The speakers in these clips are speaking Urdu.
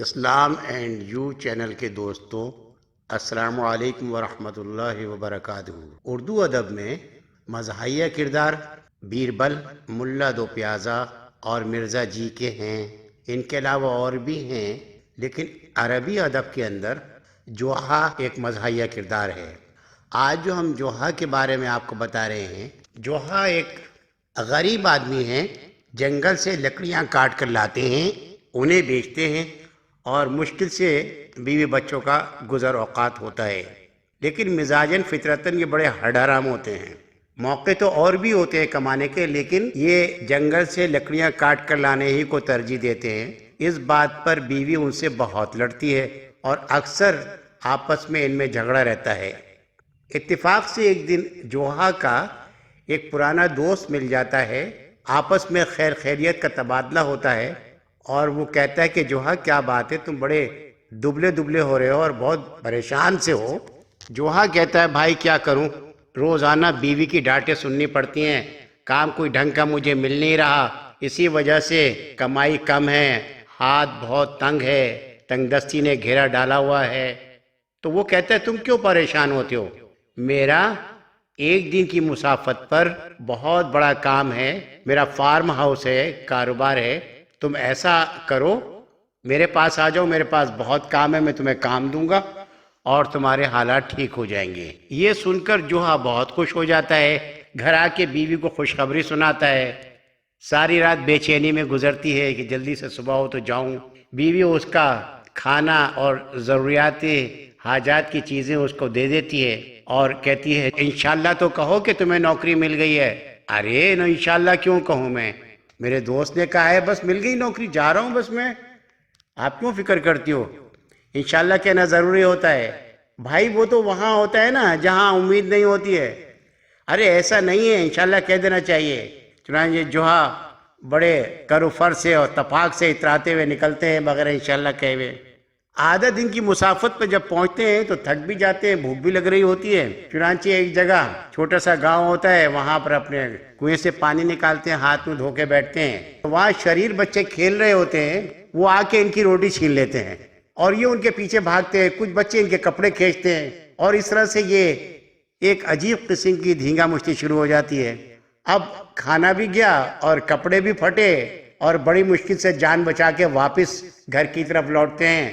اسلام اینڈ یو چینل کے دوستوں، السلام علیکم ورحمۃ اللہ وبرکاتہ۔ اردو ادب میں مزاحیہ کردار بیربل، ملا دو پیازا اور مرزا جی کے ہیں۔ ان کے علاوہ اور بھی ہیں، لیکن عربی ادب کے اندر جوہا ایک مزاحیہ کردار ہے۔ آج جو ہم جوہا کے بارے میں آپ کو بتا رہے ہیں، جوہا ایک غریب آدمی ہیں، جنگل سے لکڑیاں کاٹ کر لاتے ہیں، انہیں بیچتے ہیں اور مشکل سے بیوی بچوں کا گزر اوقات ہوتا ہے۔ لیکن مزاجاً فطرتاً یہ بڑے ہڈ حرام ہوتے ہیں۔ موقع تو اور بھی ہوتے ہیں کمانے کے، لیکن یہ جنگل سے لکڑیاں کاٹ کر لانے ہی کو ترجیح دیتے ہیں۔ اس بات پر بیوی ان سے بہت لڑتی ہے اور اکثر آپس میں ان میں جھگڑا رہتا ہے۔ اتفاق سے ایک دن جوہا کا ایک پرانا دوست مل جاتا ہے، آپس میں خیر خیریت کا تبادلہ ہوتا ہے اور وہ کہتا ہے کہ جوہا کیا بات ہے، تم بڑے دبلے دبلے ہو رہے ہو اور بہت پریشان سے ہو۔ جوہا کہتا ہے بھائی کیا کروں، روزانہ بیوی کی ڈانٹیں سننی پڑتی ہیں، کام کوئی ڈھنگ کا مجھے مل نہیں رہا، اسی وجہ سے کمائی کم ہے، ہاتھ بہت تنگ ہے، تنگ دستی نے گھیرا ڈالا ہوا ہے۔ تو وہ کہتا ہے تم کیوں پریشان ہوتے ہو، میرا ایک دن کی مسافت پر بہت بڑا کام ہے، میرا فارم ہاؤس ہے، کاروبار ہے، تم ایسا کرو میرے پاس آ جاؤ، میرے پاس بہت کام ہے، میں تمہیں کام دوں گا اور تمہارے حالات ٹھیک ہو جائیں گے۔ یہ سن کر جوہا بہت خوش ہو جاتا ہے، گھر آ کے بیوی کو خوشخبری سناتا ہے۔ ساری رات بے چینی میں گزرتی ہے کہ جلدی سے صبح ہو تو جاؤں۔ بیوی اس کا کھانا اور ضروریات حاجات کی چیزیں اس کو دے دیتی ہے اور کہتی ہے انشاءاللہ تو کہو کہ تمہیں نوکری مل گئی ہے۔ ارے نو انشاءاللہ کیوں کہوں، میں میرے دوست نے کہا ہے بس مل گئی نوکری، جا رہا ہوں بس میں، آپ کیوں فکر کرتی ہو؟ انشاءاللہ کہنا ضروری ہوتا ہے بھائی، وہ تو وہاں ہوتا ہے نا جہاں امید نہیں ہوتی ہے۔ ارے ایسا نہیں ہے، انشاءاللہ کہہ دینا چاہیے۔ چنانچہ جوہا بڑے کرو فر سے اور تفاق سے اتراتے ہوئے نکلتے ہیں بغیر انشاءاللہ کہے ہوئے۔ آدھا دن کی مسافت پہ جب پہنچتے ہیں تو تھک بھی جاتے ہیں، بھوک بھی لگ رہی ہوتی ہے۔ چنانچہ ایک جگہ چھوٹا سا گاؤں ہوتا ہے، وہاں پر اپنے کنویں سے پانی نکالتے ہیں، ہاتھ منہ دھو کے بیٹھتے ہیں۔ وہاں شریر بچے کھیل رہے ہوتے ہیں، وہ آ کے ان کی روٹی چھین لیتے ہیں اور یہ ان کے پیچھے بھاگتے ہیں، کچھ بچے ان کے کپڑے کھینچتے ہیں اور اس طرح سے یہ ایک عجیب قسم کی دھینگا مشتی شروع ہو جاتی ہے۔ اب کھانا بھی گیا اور کپڑے بھی پھٹے اور بڑی مشکل سے جان بچا کے واپس گھر کی طرف لوٹتے ہیں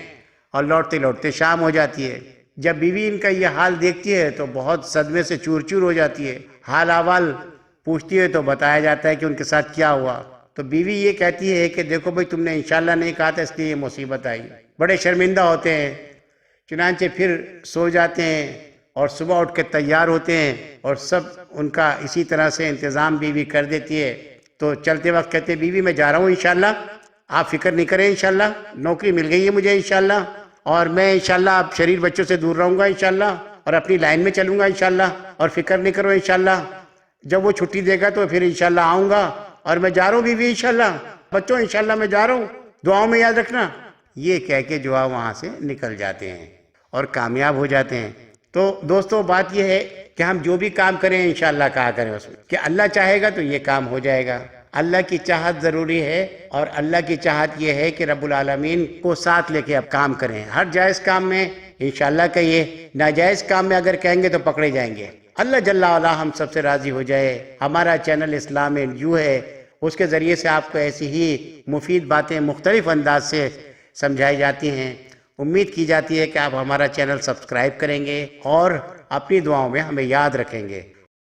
اور لوٹتے لوٹتے شام ہو جاتی ہے۔ جب بیوی ان کا یہ حال دیکھتی ہے تو بہت صدمے سے چور چور ہو جاتی ہے۔ حال احوال پوچھتی ہے تو بتایا جاتا ہے کہ ان کے ساتھ کیا ہوا۔ تو بیوی یہ کہتی ہے کہ دیکھو بھائی، تم نے انشاءاللہ نہیں کہا تھا، اس لیے یہ مصیبت آئی۔ بڑے شرمندہ ہوتے ہیں، چنانچہ پھر سو جاتے ہیں اور صبح اٹھ کے تیار ہوتے ہیں اور سب ان کا اسی طرح سے انتظام بیوی کر دیتی ہے۔ تو چلتے وقت کہتے ہیں بیوی میں جا رہا ہوں انشاءاللہ، آپ فکر نہیں کریں، انشاءاللہ نوکری مل گئی ہے مجھے انشاءاللہ، اور میں انشاءاللہ اب شریر بچوں سے دور رہوں گا انشاءاللہ اور اپنی لائن میں چلوں گا انشاءاللہ، اور فکر نہیں کرو انشاءاللہ، جب وہ چھٹی دے گا تو پھر انشاءاللہ آؤں گا، اور میں جا رہا ہوں بیوی انشاءاللہ، بچوں انشاءاللہ میں جا رہا ہوں، دعاؤں میں یاد رکھنا۔ یہ کہہ کے جو وہاں سے نکل جاتے ہیں اور کامیاب ہو جاتے ہیں۔ تو دوستو بات یہ ہے کہ ہم جو بھی کام کریں انشاءاللہ کہا کریں اس میں، کہ اللہ چاہے گا تو یہ کام ہو جائے گا۔ اللہ کی چاہت ضروری ہے، اور اللہ کی چاہت یہ ہے کہ رب العالمین کو ساتھ لے کے اب کام کریں۔ ہر جائز کام میں انشاءاللہ کہیے، ناجائز کام میں اگر کہیں گے تو پکڑے جائیں گے۔ اللہ جل وعلا ہم سب سے راضی ہو جائے۔ ہمارا چینل اسلام اینڈ یو ہے، اس کے ذریعے سے آپ کو ایسی ہی مفید باتیں مختلف انداز سے سمجھائی جاتی ہیں۔ امید کی جاتی ہے کہ آپ ہمارا چینل سبسکرائب کریں گے اور اپنی دعاؤں میں ہمیں یاد رکھیں گے۔